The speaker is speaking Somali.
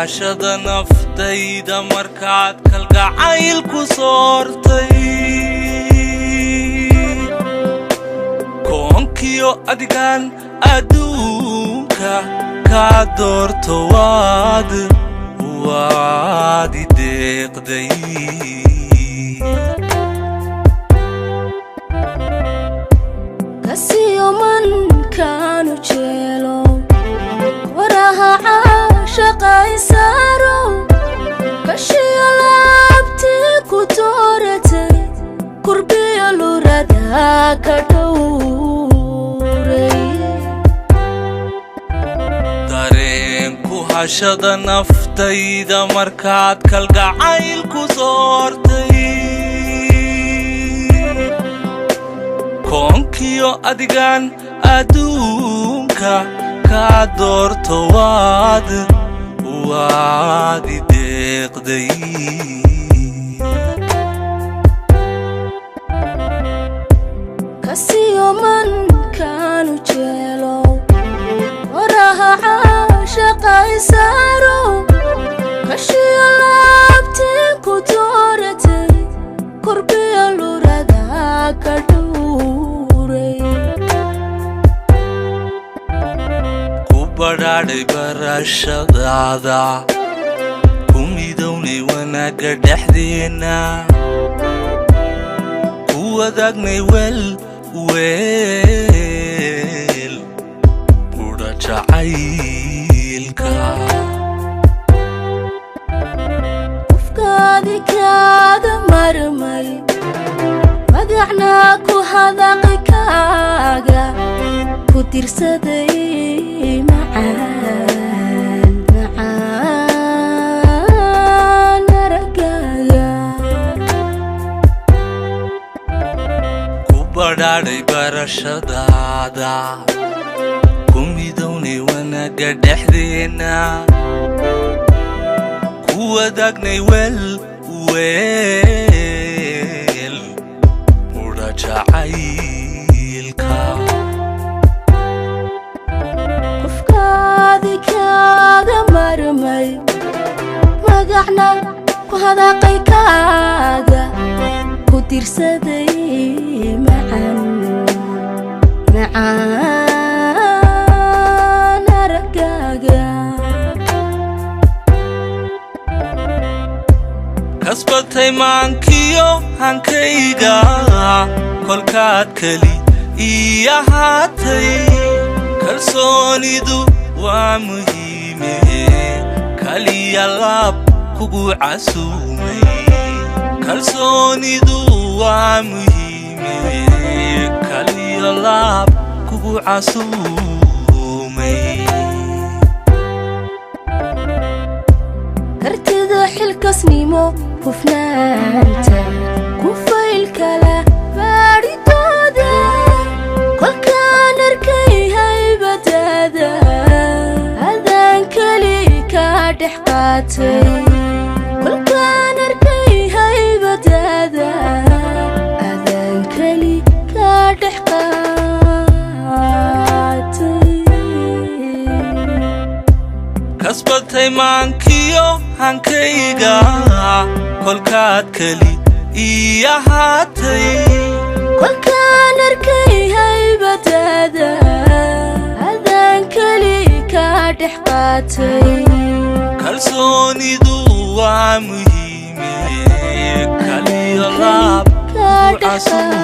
hashada naftayda markaad kalgacaylku soortay koonkiyo adigaan adduunka ka doorto waad deeqday kasiyo man kaanu jeelo waraha caashaqay saaro kashiyo laabtii ku dooratay kurbiyo lurada ka dhowray dareenku hashada naftayda markaad kalgacaylku soortay koonkiyo adigaan adduunka ka doorto waad deeqday kasiyo man kaanu jeelo waraha caashaqay saaro kashiyo laabtii ku dooratay kurbiyo lurada ka dhowray ku badhaadhay barashadaada ku midownay wanaagga dhexdeenna ku wadaagnay weel udha jacaylka qofkaadi kaaga marmay magacna ku hadaqi kaaga ku tirsaday macaan aragaaga ku badhaadhay barashadaada ku midownay wanaagga dhexdeenna ku wadaagnay weel udha jacaylka qofkaadi kaaga marmay magacna ku hadaqay kaaga ku tirsaday macaan aragaaga kasbatay maankiyo hankayga kolkaad keli ii ahaatay kalsoonidu waa muhiime kaliya laab kugu casuumay kalsoonidu waa muhiime kaliya laab kugu casuumay kartida xilkasnimo hufnaanta ku faylkala baadhidooda kolkaan arkay haybadaada adaan keli ka dhex qaatay kolkaan arkay haybadaada adaan keli ka dhex qaatay kasbatay maankiyo hankayga kolkaad keli ii ahaatay kolkaan arkay haybadaada adaan keli ka dhex qaatay kalsoonidu waa muhiime kaliya laab kugu casuumay